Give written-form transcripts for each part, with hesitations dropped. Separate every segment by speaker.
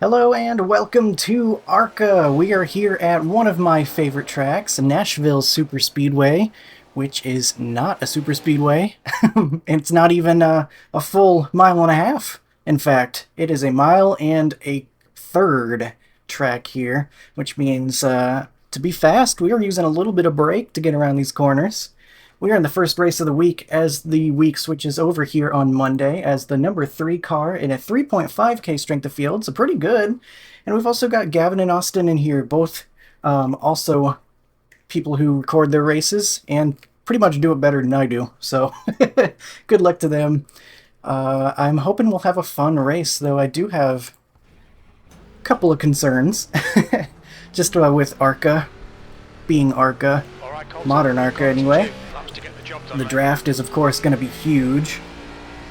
Speaker 1: Hello and welcome to ARCA. We are here at one of my favorite tracks, Nashville Superspeedway, which is not a superspeedway. It's not even a full mile and a half. In fact, it is a mile and a third track here, which means to be fast, we are using a little bit of brake to get around these corners. We are in the first race of the week as the week switches over here on Monday as the number 3 car in a 3.5K strength of field, so pretty good. And we've also got Gavin and Austin in here, both also people who record their races and pretty much do it better than I do, so good luck to them. I'm hoping we'll have a fun race, though I do have a couple of concerns. Just with ARCA, being ARCA, modern ARCA anyway. The draft is, of course, going to be huge,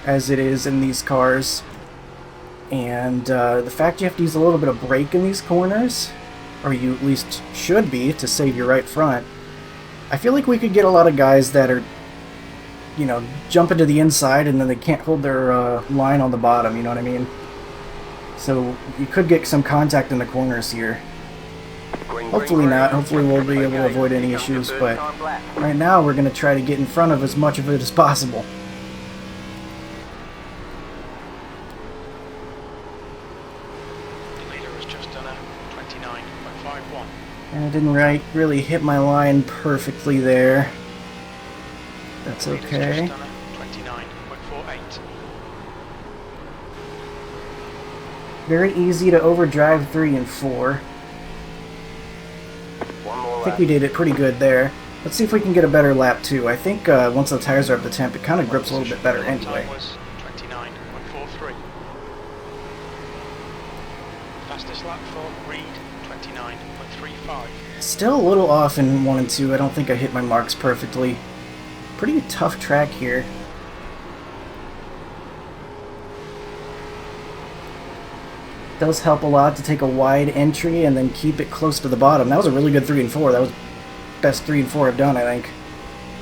Speaker 1: as it is in these cars. And the fact you have to use a little bit of brake in these corners, or you at least should be, to save your right front. I feel like we could get a lot of guys that are, jumping to the inside and then they can't hold their line on the bottom, you know what I mean? So you could get some contact in the corners here. Hopefully not. Hopefully we'll be able to avoid any issues, but right now we're going to try to get in front of as much of it as possible.
Speaker 2: The leader has just done a 29.51.
Speaker 1: And I didn't really hit my line perfectly there. That's okay.
Speaker 2: Just done a 29.48.
Speaker 1: Very easy to overdrive 3 and 4. I think we did it pretty good there. Let's see if we can get a better lap too. I think once the tires are up to temp, it kind of grips a little bit better anyway.
Speaker 2: Was 29.43. Fastest lap for Reed, 29.35.
Speaker 1: Still a little off in 1 and 2. I don't think I hit my marks perfectly. Pretty tough track here. Does help a lot to take a wide entry and then keep it close to the bottom. That was a really good 3 and 4. That was best 3 and 4 I've done, I think.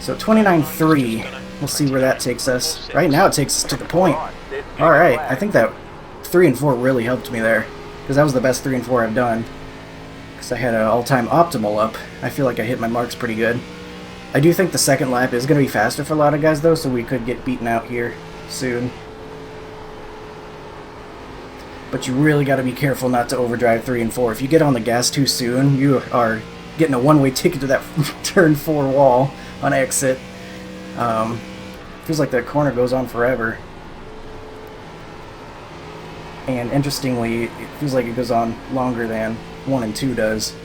Speaker 1: So 29.3. We'll see where that takes us. Right now it takes us to the point. Alright, I think that 3 and 4 really helped me there, because that was the best 3 and 4 I've done. Because I had an all-time optimal up. I feel like I hit my marks pretty good. I do think the second lap is going to be faster for a lot of guys though, so we could get beaten out here soon. But you really got to be careful not to overdrive 3 and 4. If you get on the gas too soon, you are getting a one-way ticket to that turn 4 wall on exit. Feels like that corner goes on forever. And interestingly, it feels like it goes on longer than 1 and 2 does.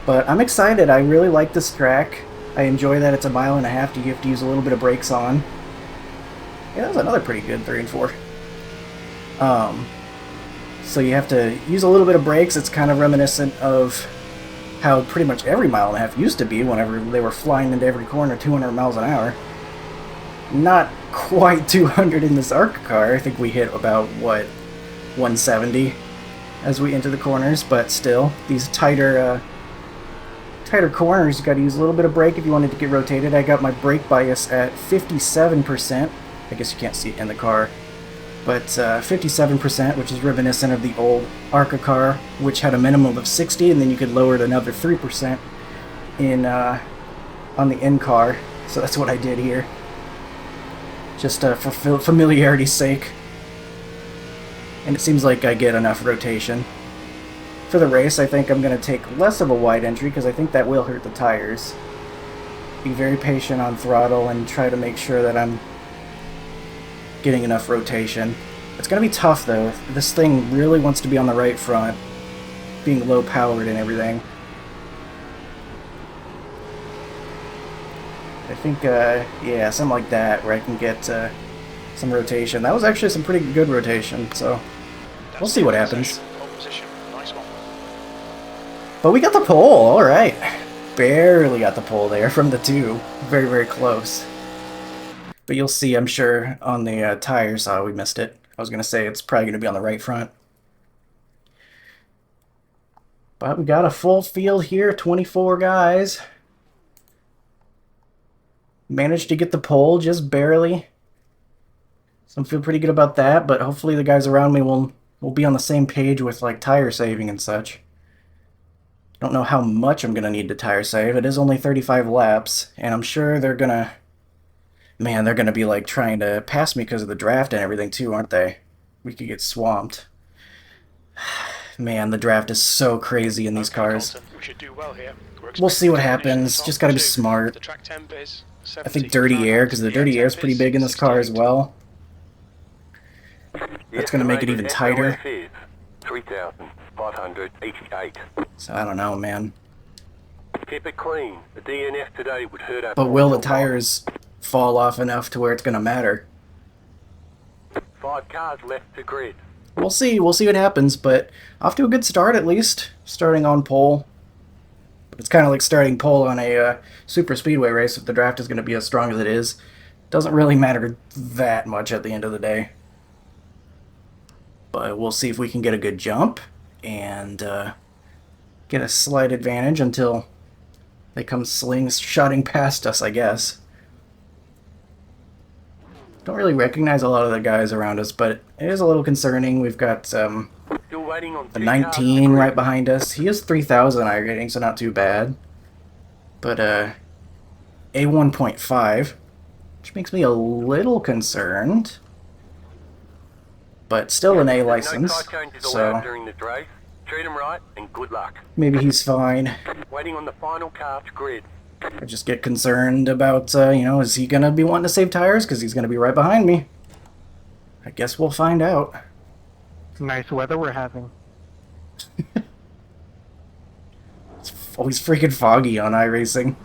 Speaker 1: But I'm excited. I really like this track. I enjoy that it's a mile and a half. You have to use a little bit of brakes on. Yeah, that was another pretty good 3 and 4. So you have to use a little bit of brakes. It's kind of reminiscent of how pretty much every mile and a half used to be whenever they were flying into every corner 200 miles an hour. Not quite 200 in this ARCA car. I think we hit about, what, 170 as we enter the corners, but still, these tighter corners, you got to use a little bit of brake if you wanted to get rotated. I got my brake bias at 57%. I guess you can't see it in the car, but 57%, which is reminiscent of the old ARCA car, which had a minimum of 60, and then you could lower it another 3% in on the in car. So that's what I did here, just for familiarity's sake. And it seems like I get enough rotation. For the race, I think I'm going to take less of a wide entry because I think that will hurt the tires. Be very patient on throttle and try to make sure that I'm getting enough rotation. It's going to be tough though. This thing really wants to be on the right front, being low powered and everything. I think, yeah, something like that where I can get some rotation. That was actually some pretty good rotation, so we'll see what happens. But we got the pole, alright. Barely got the pole there from the 2. Very, very close. But you'll see, I'm sure, on the tires, we missed it. I was going to say it's probably going to be on the right front. But we got a full field here, 24 guys. Managed to get the pole, just barely. So I feel pretty good about that, but hopefully the guys around me will be on the same page with like tire saving and such. Don't know how much I'm gonna need to tire save. It is only 35 laps, and I'm sure they're gonna, man, they're gonna be like trying to pass me because of the draft and everything too, aren't they? We could get swamped. Man, the draft is so crazy in these
Speaker 2: Okay,
Speaker 1: cars.
Speaker 2: Colton, we should do well here.
Speaker 1: We'll see what
Speaker 2: expecting to finish in the
Speaker 1: happens.
Speaker 2: top
Speaker 1: Just gotta be
Speaker 2: two.
Speaker 1: smart.
Speaker 2: The track temp is
Speaker 1: I think
Speaker 2: 70
Speaker 1: dirty air, because the dirty air is
Speaker 2: temp
Speaker 1: pretty big in this car as
Speaker 2: 68.
Speaker 1: well. That's gonna make it even tighter.
Speaker 3: 3,588.
Speaker 1: So I don't know, man.
Speaker 3: Keep it clean. The DNF today would hurt us.
Speaker 1: But will the tires fall off enough to where it's gonna matter?
Speaker 3: 5 cars left to grid.
Speaker 1: We'll see. We'll see what happens, but off to a good start at least. Starting on pole. It's kind of like starting pole on a super speedway race if the draft is going to be as strong as it is. Doesn't really matter that much at the end of the day. But we'll see if we can get a good jump and get a slight advantage until they come slingshotting past us, I guess. Don't really recognize a lot of the guys around us, but it is a little concerning. We've got
Speaker 3: Still waiting on
Speaker 1: the
Speaker 3: 2 cars to
Speaker 1: 19
Speaker 3: grid.
Speaker 1: right behind us. He is 3,000 iRating, so not too bad. But A1.5, which makes me a little concerned. But still an A
Speaker 3: There's
Speaker 1: license,
Speaker 3: no car changes allowed
Speaker 1: so
Speaker 3: during the race. Treat them right and good luck.
Speaker 1: maybe he's fine.
Speaker 3: Waiting on the final car to grid.
Speaker 1: I just get concerned about, is he going to be wanting to save tires? Because he's going to be right behind me. I guess we'll find out.
Speaker 4: Nice weather we're having.
Speaker 1: It's always freaking foggy on iRacing.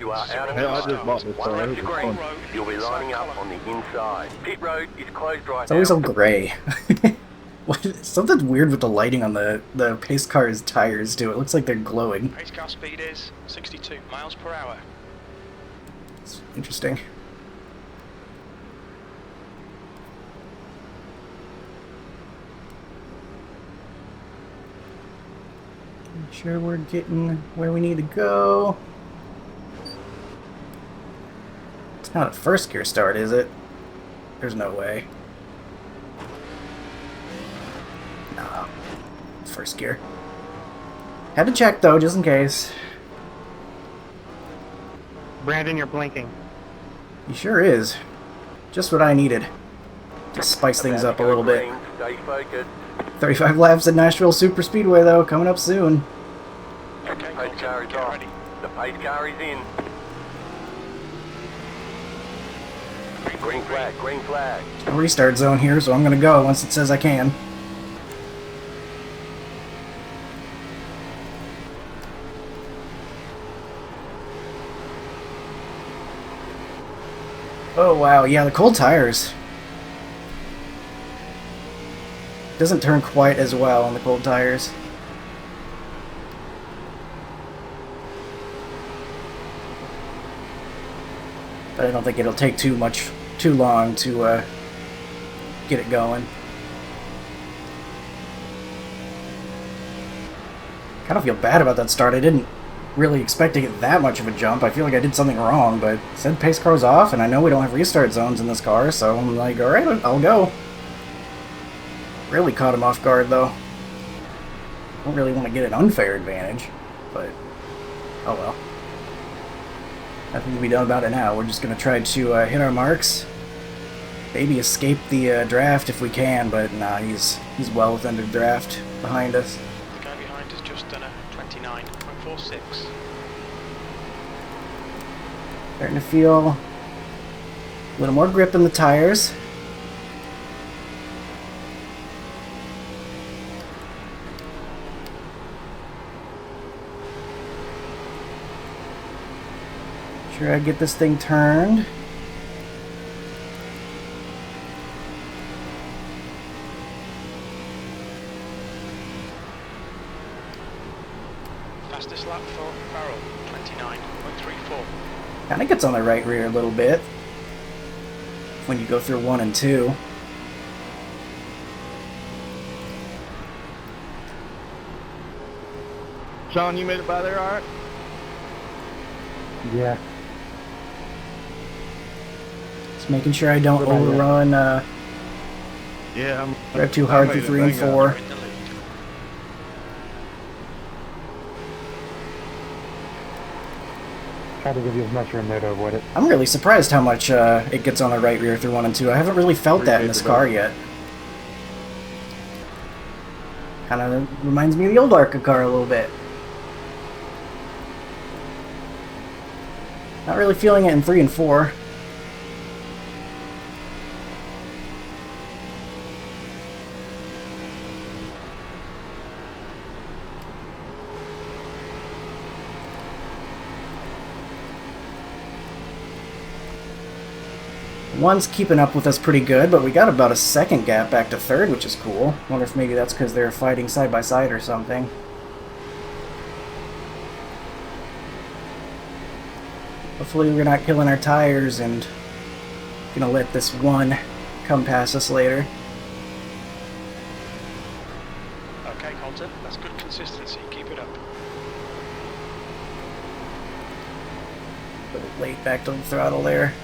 Speaker 3: You are out of
Speaker 2: Hey, I
Speaker 3: the
Speaker 2: just
Speaker 3: start.
Speaker 2: bought this
Speaker 3: One
Speaker 2: car.
Speaker 3: left to
Speaker 2: It's
Speaker 3: green.
Speaker 2: fun.
Speaker 3: You'll be lining up on the inside. Pit road is closed right
Speaker 1: It's always
Speaker 3: now.
Speaker 1: all gray. Something's weird with the lighting on the pace car's tires, too. It looks like they're glowing.
Speaker 2: Pace car speed is 62 miles per hour.
Speaker 1: It's interesting. Make sure we're getting where we need to go. It's not a first gear start, is it? There's no way. Nah. First gear. Had to check though, just in case.
Speaker 4: Brandon, you're blinking.
Speaker 1: He sure is. Just what I needed. To spice things up a little bit.
Speaker 3: Green, stay focused.
Speaker 1: 35 laps at Nashville Superspeedway though, coming up soon.
Speaker 2: Okay,
Speaker 3: Pace car
Speaker 2: Colton,
Speaker 3: is
Speaker 2: get
Speaker 3: off.
Speaker 2: ready.
Speaker 3: The pace car is in. Green flag, green flag.
Speaker 1: A restart zone here, so I'm gonna go once it says I can. Oh wow, yeah, the cold tires. Doesn't turn quite as well on the cold tires. But I don't think it'll take too long to get it going. Kind of feel bad about that start. I didn't really expect to get that much of a jump. I feel like I did something wrong, but it said pace car's off, and I know we don't have restart zones in this car, so I'm like, alright, I'll go. Really caught him off guard, though. Don't really want to get an unfair advantage, but oh well. Nothing to be done about it now. We're just going to try to hit our marks. Maybe escape the draft if we can, but nah, he's well within the draft behind us.
Speaker 2: The guy behind has just done a 29.46.
Speaker 1: Starting to feel a little more grip in the tires. Sure, I get this thing turned.
Speaker 2: Fastest lap for Farrell, 29.34.
Speaker 1: Kind of gets on the right rear a little bit when you go through 1 and 2.
Speaker 4: Sean, you made it by there, alright?
Speaker 5: Yeah.
Speaker 1: Just making sure I don't
Speaker 5: What about you?
Speaker 1: overrun,
Speaker 4: Yeah,
Speaker 1: drive too hard through 3 and 4.
Speaker 2: You're in the lead.
Speaker 5: Try to give you as much room there to avoid it.
Speaker 1: I'm really surprised how much it gets on the right rear through 1 and 2. I haven't really felt that in this car yet. Kind of reminds me of the old ARCA car a little bit. Not really feeling it in 3 and 4. One's keeping up with us pretty good, but we got about a second gap back to 3rd, which is cool. Wonder if maybe that's because they're fighting side by side or something. Hopefully we're not killing our tires and gonna let this one come past us later.
Speaker 2: Okay, Colton, that's good consistency. Keep it up.
Speaker 1: Put it late back to the throttle there.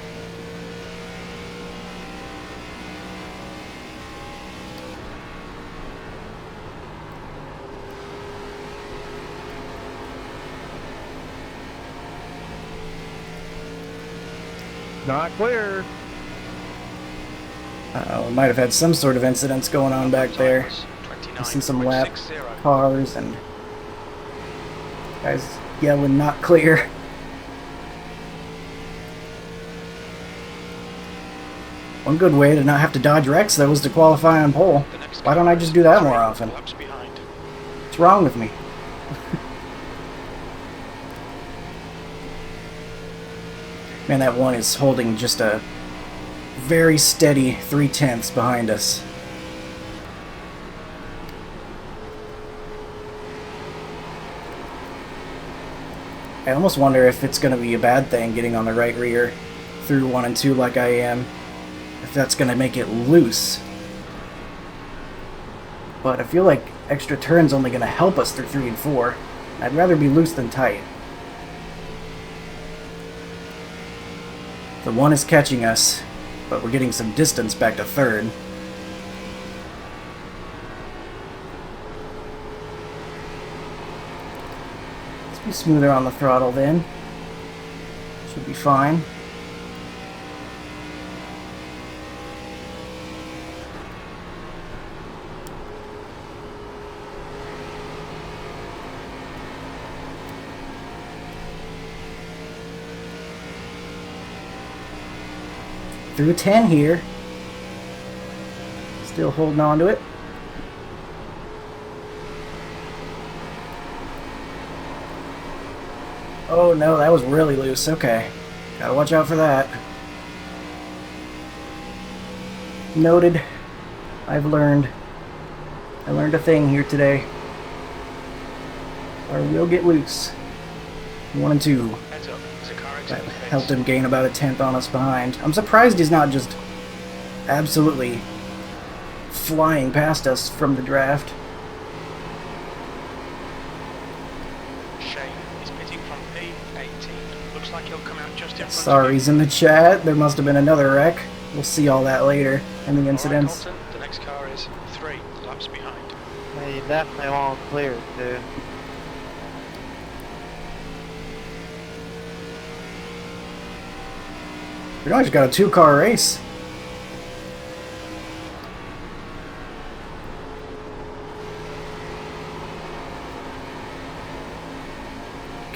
Speaker 4: not clear.
Speaker 1: We might have had some sort of incidents going on back there. I see some lap
Speaker 2: 29.60.
Speaker 1: cars and guys yelling not clear. One good way to not have to dodge wrecks though is to qualify on pole.
Speaker 2: The next
Speaker 1: Why don't I
Speaker 2: car
Speaker 1: just
Speaker 2: is
Speaker 1: do that
Speaker 2: 3
Speaker 1: more often?
Speaker 2: laps behind.
Speaker 1: What's wrong with me? Man, that one is holding just a very steady 3/10 behind us. I almost wonder if it's going to be a bad thing getting on the right rear through 1 and 2 like I am. If that's going to make it loose. But I feel like extra turn's only going to help us through 3 and 4. I'd rather be loose than tight. The 1 is catching us, but we're getting some distance back to 3rd. Let's be smoother on the throttle then. Should be fine. Through 10 here. Still holding on to it. Oh no, that was really loose. Okay. Gotta watch out for that. Noted. I've learned. I learned a thing here today. Or we'll get loose. 1 and 2.
Speaker 2: Heads up, there's a car
Speaker 1: That
Speaker 2: exiting the pits.
Speaker 1: helped him gain about a 10th on us behind. I'm surprised he's not just absolutely flying past us from the draft.
Speaker 2: Shane is pitting from P18. Looks like he'll come out just in front of
Speaker 1: Sorry's in the chat. There must have been another wreck. We'll see all that later in the
Speaker 2: you.
Speaker 1: incidents.
Speaker 2: Alright, Colton, the next car is 3 laps behind.
Speaker 6: Yeah, you definitely won't clear, dude.
Speaker 1: We always got a 2-car race.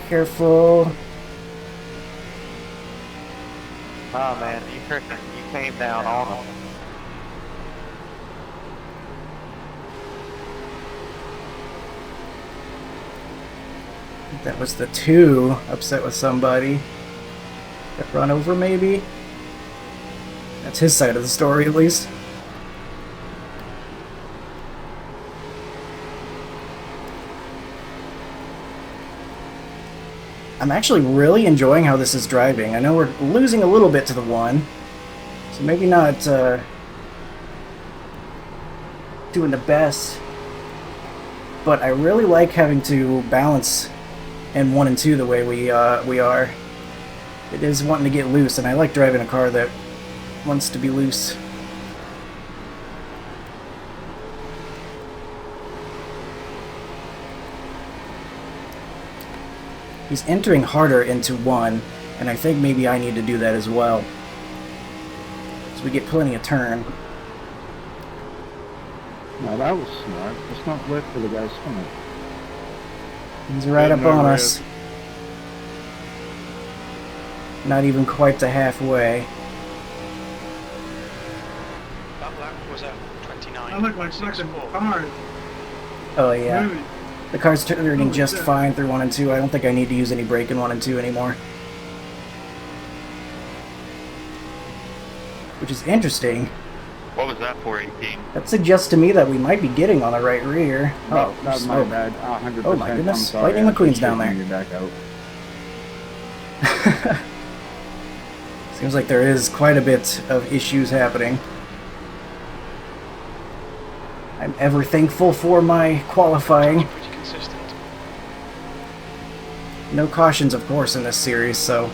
Speaker 1: Careful.
Speaker 6: Oh man, you came down on them.
Speaker 1: That was the 2 upset with somebody. Got run over maybe? That's his side of the story at least. I'm actually really enjoying how this is driving. I know we're losing a little bit to the 1, so maybe not doing the best, but I really like having to balance in 1 and 2 the way we are. It is wanting to get loose, and I like driving a car that wants to be loose. He's entering harder into 1, and I think maybe I need to do that as well. So we get plenty of turn.
Speaker 5: No, that was smart. Let's not wait for the guy's stomach.
Speaker 1: He's right up
Speaker 4: No
Speaker 1: on
Speaker 4: risk.
Speaker 1: us. Not even quite to halfway.
Speaker 2: That lap was at 29.
Speaker 7: I look like fucking hard.
Speaker 1: Oh yeah.
Speaker 7: Moving.
Speaker 1: The car's turning
Speaker 7: Holy
Speaker 1: just
Speaker 7: shit.
Speaker 1: fine through 1 and 2. I don't think I need to use any brake in 1 and 2 anymore. Which is interesting.
Speaker 6: What was that for, 18?
Speaker 1: That suggests to me that we might be getting on the right rear.
Speaker 5: Oh, that was my
Speaker 1: smoke.
Speaker 5: bad. 100%.
Speaker 1: Oh my goodness.
Speaker 5: I'm sorry.
Speaker 1: Lightning
Speaker 5: I
Speaker 1: McQueen's
Speaker 5: appreciate
Speaker 1: down there.
Speaker 5: you back out.
Speaker 1: Seems like there is quite a bit of issues happening. I'm ever thankful for my qualifying.
Speaker 2: Pretty consistent.
Speaker 1: No cautions, of course, in this series, so...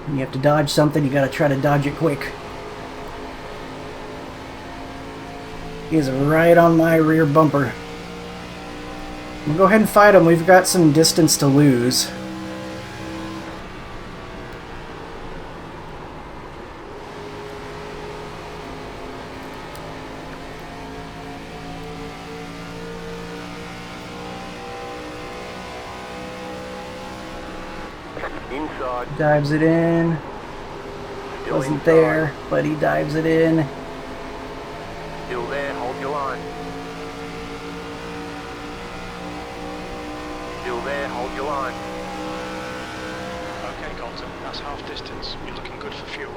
Speaker 1: When you have to dodge something, you gotta try to dodge it quick. He is right on my rear bumper. We'll go ahead and fight him. We've got some distance to lose.
Speaker 3: Inside.
Speaker 1: Dives it in.
Speaker 3: Still
Speaker 1: Wasn't
Speaker 3: inside.
Speaker 1: there, but he dives it in.
Speaker 3: Still there. Hold your line. Still there. Hold your line.
Speaker 2: Okay, Colton, that's half distance. You're looking good for fuel.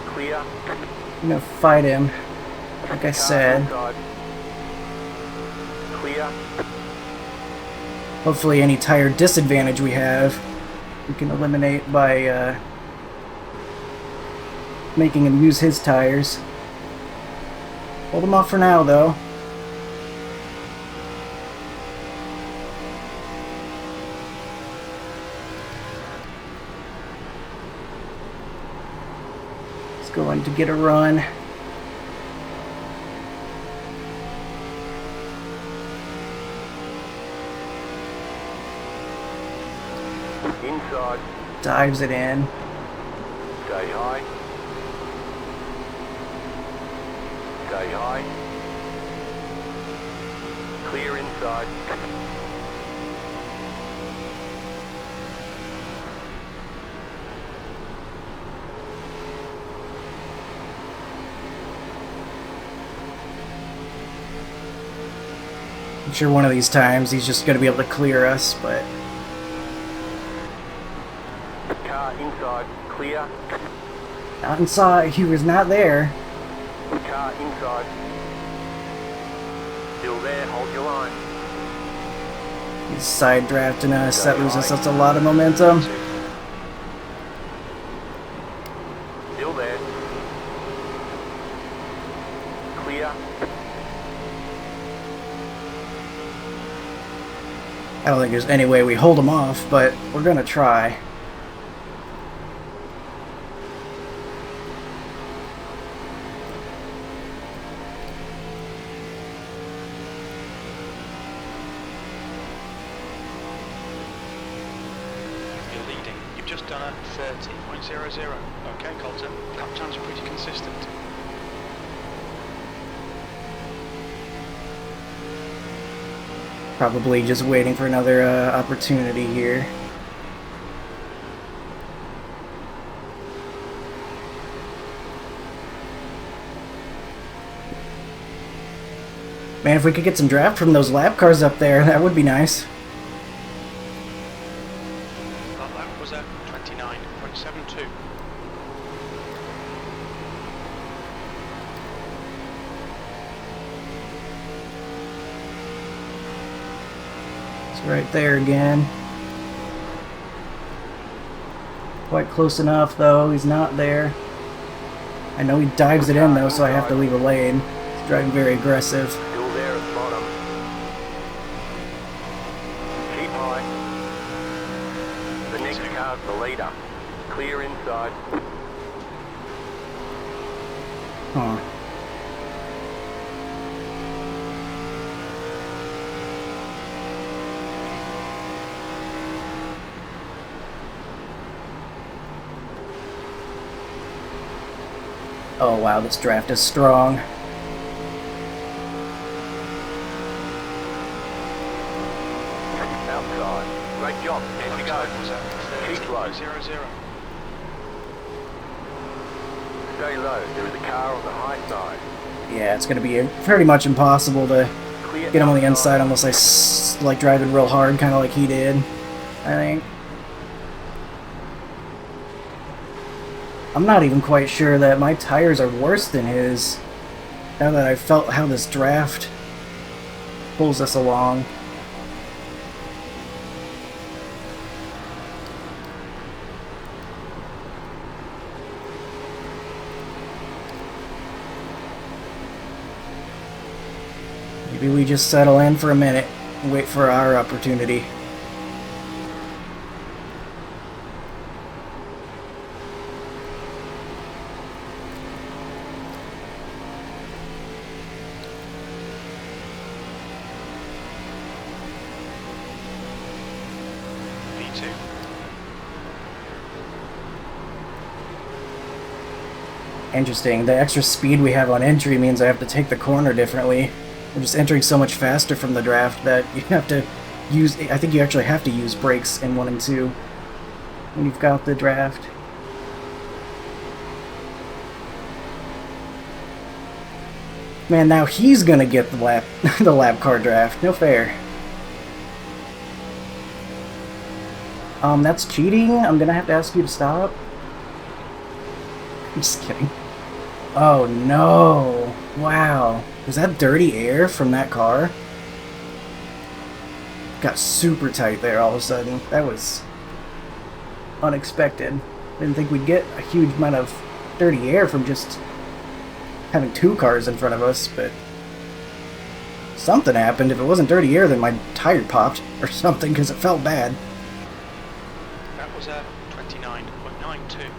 Speaker 3: Clear.
Speaker 1: I'm gonna fight him. Like I
Speaker 3: Car
Speaker 1: said.
Speaker 3: inside. Clear.
Speaker 1: Hopefully any tire disadvantage we have, we can eliminate by making him use his tires. Hold him off for now, though. He's going to get a run.
Speaker 3: Inside.
Speaker 1: Dives it in.
Speaker 3: Stay high. Stay high. Clear inside.
Speaker 1: I'm sure one of these times he's just going to be able to clear us, but
Speaker 3: Car inside. Clear.
Speaker 1: not inside. He was not there.
Speaker 3: Car inside. Still there. Hold your line.
Speaker 1: He's side drafting us. That loses us a lot of momentum.
Speaker 3: Still there. Clear.
Speaker 1: I don't think there's any way we hold him off, but we're going to try.
Speaker 2: You're leading. You've just done a 30.00. Okay, Colton. Lap times are pretty consistent.
Speaker 1: Probably just waiting for another opportunity here. Man, if we could get some draft from those lap cars up there, that would be nice.
Speaker 2: That lap was at 29.72.
Speaker 1: It's right there again. Quite close enough, though. He's not there. I know he dives it in, though, so I have to leave a lane. He's driving very aggressive.
Speaker 3: Still there at the bottom. Keep high. The Safety car's the leader. Clear inside.
Speaker 1: Huh. Oh wow, this draft is strong.
Speaker 3: Outside. Great job. Here we go. Keep low.
Speaker 2: 0-0.
Speaker 3: Stay low. There is a car on the high side.
Speaker 1: Yeah, it's gonna be pretty much impossible to
Speaker 3: Clear
Speaker 1: get him on the
Speaker 3: outside.
Speaker 1: inside unless I like driving real hard, kind of like he did, I think. I'm not even quite sure that my tires are worse than his, now that I've felt how this draft pulls us along. Maybe we just settle in for a minute and wait for our opportunity.
Speaker 2: V2.
Speaker 1: Interesting. The extra speed we have on entry means I have to take the corner differently. I'm just entering so much faster from the draft that you have to use... I think you actually have to use brakes in 1 and 2 when you've got the draft. Man, now he's gonna get the lap, the lap car draft. No fair. That's cheating. I'm gonna have to ask you to stop. I'm just kidding. Oh no! Wow. Was that dirty air from that car? Got super tight there all of a sudden. That was unexpected. Didn't think we'd get a huge amount of dirty air from just having 2 cars in front of us, but something happened. If it wasn't dirty air, then my tire popped or something because it felt bad.
Speaker 2: That was a 29.92.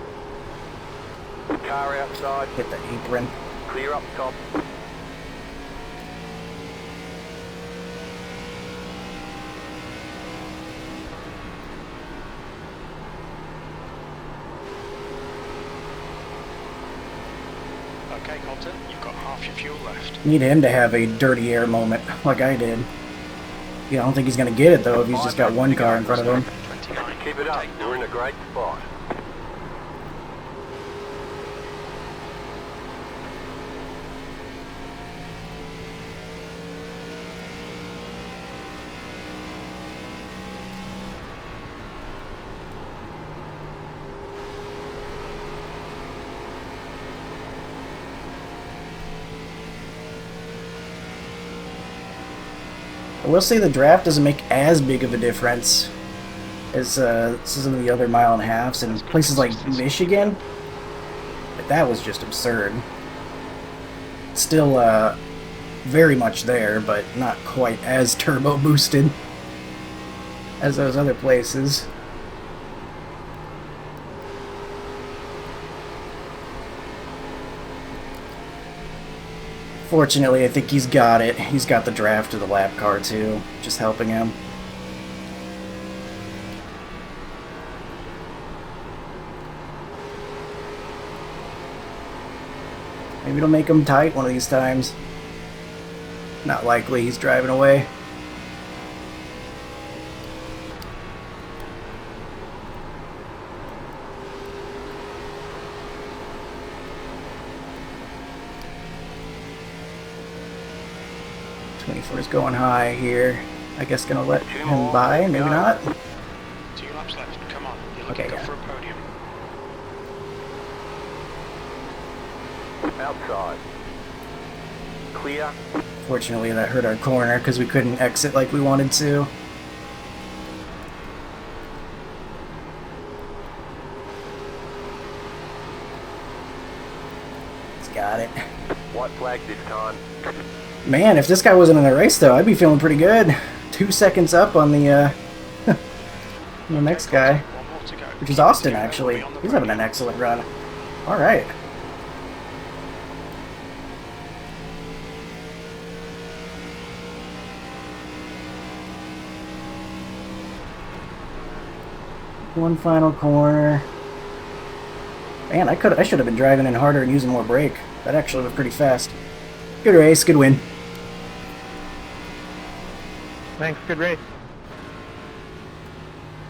Speaker 3: Car outside.
Speaker 1: Hit the apron.
Speaker 3: Clear up top.
Speaker 2: Okay, Colton, you've got half your fuel left.
Speaker 1: Need him to have a dirty air moment like I did. Yeah, I don't think he's gonna get it though if he's just got 1 car in front of him.
Speaker 2: 29.
Speaker 3: Keep it up. We're in a great spot.
Speaker 1: I will say the draft doesn't make as big of a difference as some of the other 1.5 miles in places like Michigan. But that was just absurd. Still very much there, but not quite as turbo boosted as those other places. Fortunately, I think he's got it. He's got the draft of the lap car too, just helping him. Maybe it'll make him tight one of these times. Not likely, he's driving away. Is going high here. I guess gonna let him by, maybe not.
Speaker 2: 2 laps left. Come on. You're looking
Speaker 1: Okay,
Speaker 2: good
Speaker 1: yeah.
Speaker 2: for a podium.
Speaker 3: Outside. Clear.
Speaker 1: Fortunately, that hurt our corner because we couldn't exit like we wanted to. He's got it.
Speaker 3: White flag this time.
Speaker 1: Man, if this guy wasn't in the race, though, I'd be feeling pretty good. 2 seconds up on the next guy.
Speaker 2: 1 more to
Speaker 1: which is Austin, actually. He's having an excellent run. All right. One final corner. Man, I should have been driving in harder and using more brake. That actually was pretty fast. Good race, good win.
Speaker 6: Thanks, good race.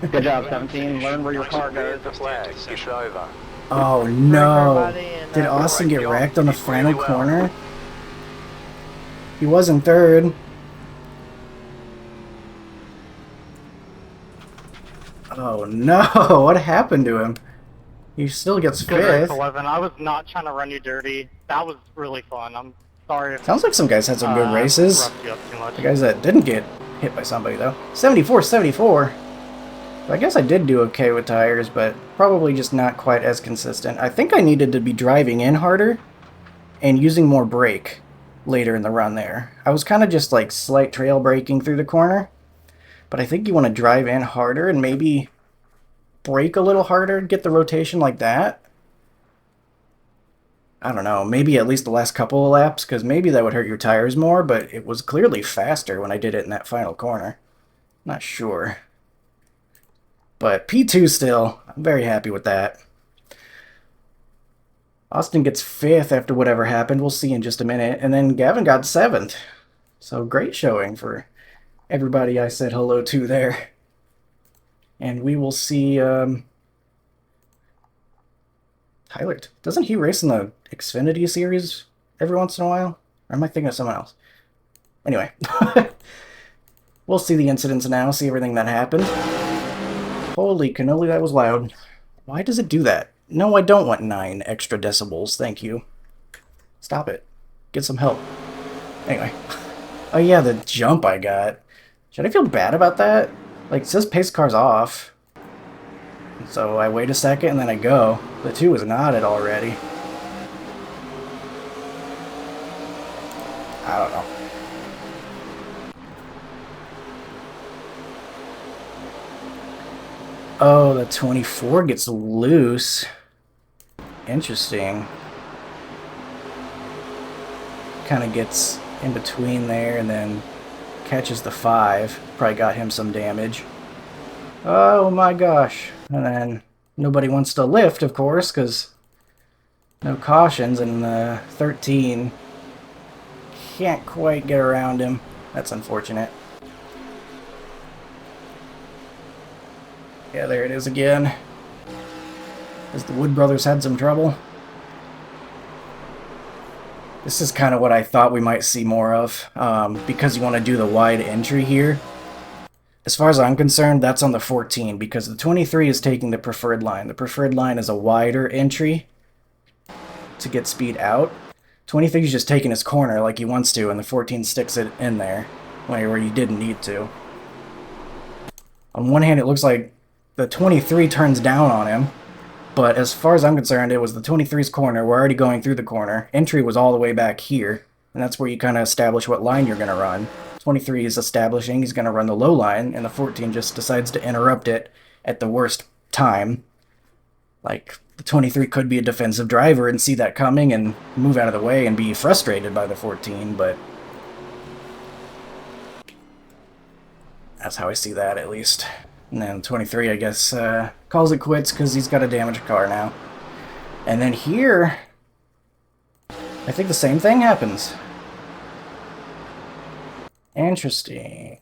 Speaker 5: Good job, 17. Learn where your car goes.
Speaker 3: The flag. It's over.
Speaker 1: Oh no! Did Austin get wrecked on the final corner? He was in third. Oh no! What happened to him? He still gets
Speaker 7: Good race,
Speaker 1: fifth.
Speaker 7: 11. I was not trying to run you dirty. That was really fun. I'm sorry if
Speaker 1: Sounds like some guys had some good races.
Speaker 7: roughed you up too much.
Speaker 1: The guys that didn't get hit by somebody though. 74, 74. I guess I did do okay with tires, but probably just not quite as consistent. I think I needed to be driving in harder and using more brake later in the run there. I was kind of just like slight trail braking through the corner, but I think you want to drive in harder and maybe brake a little harder, get the rotation like that. I don't know, maybe at least the last couple of laps, because maybe that would hurt your tires more, but it was clearly faster when I did it in that final corner. Not sure. But P2 still, I'm very happy with that. Austin gets fifth after whatever happened. We'll see in just a minute. And then Gavin got seventh. So great showing for everybody I said hello to there. And we will see Tyler. Doesn't he race in the Xfinity series every once in a while? Or am I thinking of someone else? Anyway. We'll see the incidents now, see everything that happened. Holy cannoli, that was loud. Why does it do that? No, I don't want 9 extra decibels, thank you. Stop it. Get some help. Anyway. Oh yeah, the jump I got. Should I feel bad about that? Like, it says pace car's off. So I wait a second and then I go. The 2 is knotted already. I don't know. Oh, the 24 gets loose. Interesting. Kind of gets in between there and then catches the 5. Probably got him some damage. Oh my gosh. And then nobody wants to lift, of course, because no cautions, and the 13 can't quite get around him. That's unfortunate. Yeah, there it is again. As the Wood Brothers had some trouble. This is kind of what I thought we might see more of, because you want to do the wide entry here. As far as I'm concerned, that's on the 14, because the 23 is taking the preferred line. The preferred line is a wider entry to get speed out. 23 is just taking his corner like he wants to, and the 14 sticks it in there where you didn't need to. On one hand, it looks like the 23 turns down on him, but as far as I'm concerned, it was the 23's corner. We're already going through the corner. Entry was all the way back here, and that's where you kind of establish what line you're going to run. 23 is establishing he's going to run the low line, and the 14 just decides to interrupt it at the worst time. Like, the 23 could be a defensive driver and see that coming and move out of the way and be frustrated by the 14, but that's how I see that, at least. And then 23, I guess, calls it quits because he's got a damaged car now. And then here, I think the same thing happens. Interesting.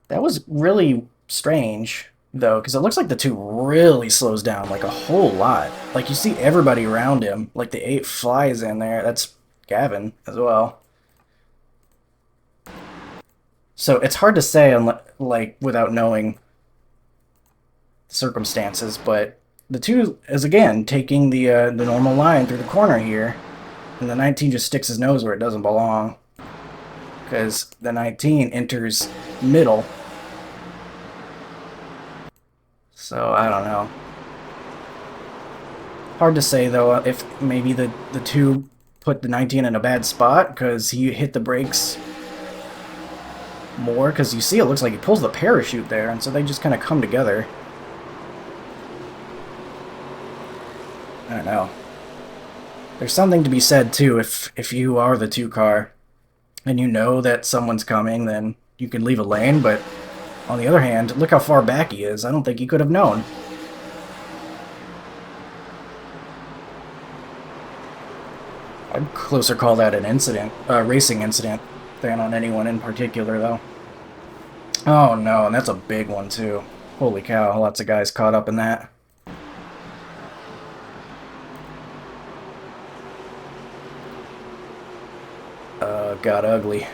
Speaker 1: That was really strange, though, because it looks like the 2 really slows down, like a whole lot. Like, you see everybody around him, like the 8 flies in there. That's Gavin as well. So it's hard to say, like, without knowing the circumstances, but the 2 is, again, taking the normal line through the corner here, and the 19 just sticks his nose where it doesn't belong, because the 19 enters middle. So, I don't know. Hard to say, though, if maybe the 2 put the 19 in a bad spot, because he hit the brakes more, because you see it looks like he pulls the parachute there, and so they just kind of come together. I don't know. There's something to be said, too, if you are the 2 car, and you know that someone's coming, then you can leave a lane, but on the other hand, look how far back he is. I don't think he could have known. I'd closer call that an incident, racing incident, than on anyone in particular, though. Oh no, and that's a big one, too. Holy cow, lots of guys caught up in that. Got ugly.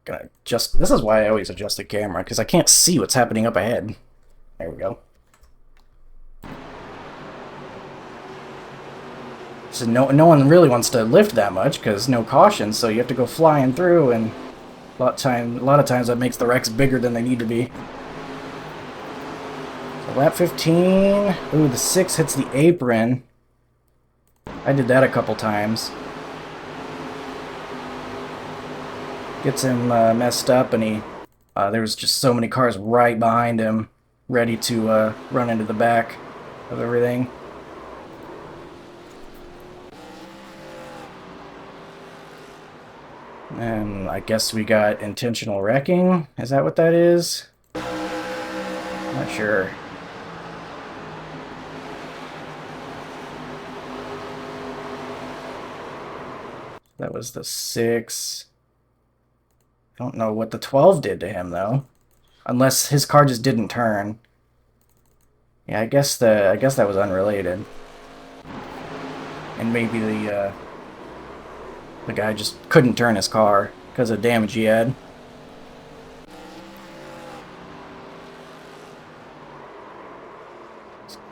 Speaker 1: Gonna adjust. This is why I always adjust the camera, because I can't see what's happening up ahead. There we go. So no one really wants to lift that much, because no caution, so you have to go flying through, and a lot of times that makes the wrecks bigger than they need to be. So lap 15. Ooh, the 6 hits the apron. I did that a couple times. Gets him messed up, and there was just so many cars right behind him, ready to run into the back of everything. And I guess we got intentional wrecking. Is that what that is? Not sure. That was the 6. I don't know what the 12 did to him, though. Unless his car just didn't turn. Yeah, I guess that was unrelated. And maybe the guy just couldn't turn his car because of damage he had.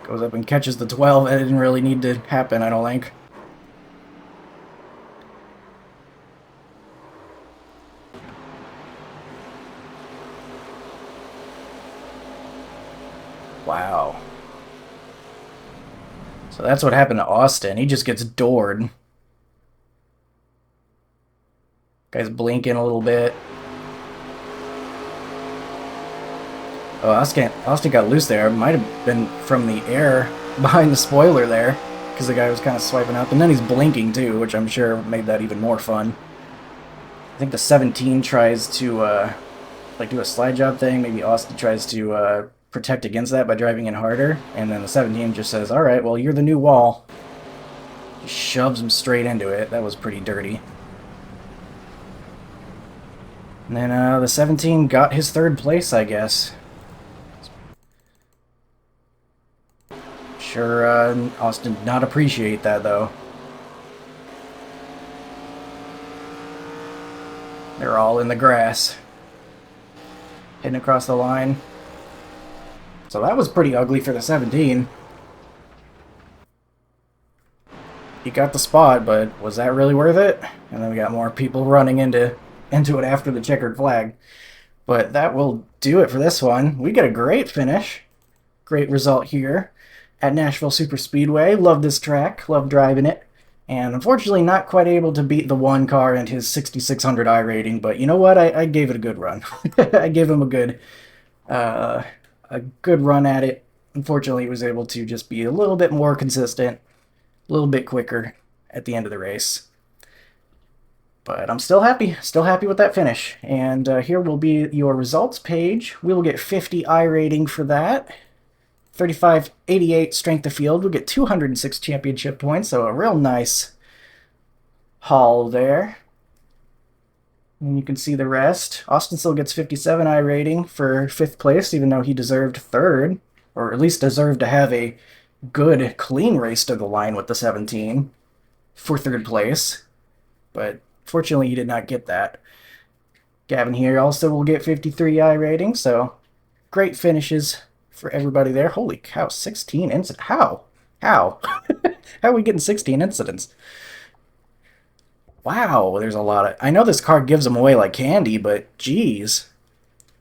Speaker 1: Goes up and catches the 12. That didn't really need to happen, I don't think. Wow. So that's what happened to Austin. He just gets doored. Guy's blinking a little bit. Oh, Austin got loose there. It might have been from the air behind the spoiler there, because the guy was kind of swiping up. And then he's blinking too, which I'm sure made that even more fun. I think the 17 tries to like do a slide job thing. Maybe Austin tries to protect against that by driving in harder, and then the 17 just says, "Alright, well, you're the new wall." Just shoves him straight into it. That was pretty dirty. And then the 17 got his 3rd place, I guess. Sure, Austin did not appreciate that, though. They're all in the grass. Hitting across the line. So that was pretty ugly for the 17. He got the spot, but was that really worth it? And then we got more people running into it after the checkered flag. But that will do it for this one. We get a great finish. Great result here at Nashville Superspeedway. Love this track. Love driving it. And unfortunately not quite able to beat the 1 car and his 6,600 iRating. But you know what? I gave it a good run. I gave him a good run at it. Unfortunately, he was able to just be a little bit more consistent, a little bit quicker at the end of the race. But I'm still happy with that finish. And here will be your results page. We will get 50 iRating for that. 3588 strength of field. We'll get 206 championship points, so a real nice haul there. And you can see the rest. Austin still gets 57 iRating for 5th place, even though he deserved 3rd, or at least deserved to have a good, clean race to the line with the 17 for 3rd place. But fortunately, he did not get that. Gavin here also will get 53 iRating, so great finishes for everybody there. Holy cow, 16 incidents. How? How are we getting 16 incidents? Wow, there's a lot of... I know this car gives them away like candy, but geez.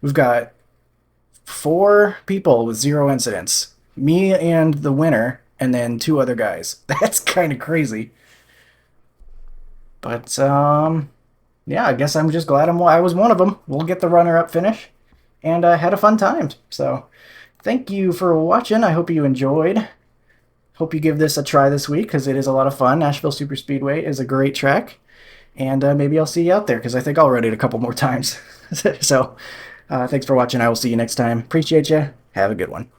Speaker 1: We've got 4 people with 0 incidents. Me and the winner, and then 2 other guys. That's kind of crazy. But, yeah, I guess I'm just glad I was one of them. We'll get the runner-up finish, and had a fun time. So, thank you for watching. I hope you enjoyed. Hope you give this a try this week because it is a lot of fun. Nashville Superspeedway is a great track, and maybe I'll see you out there because I think I'll ride it a couple more times. So, thanks for watching. I will see you next time. Appreciate you. Have a good one.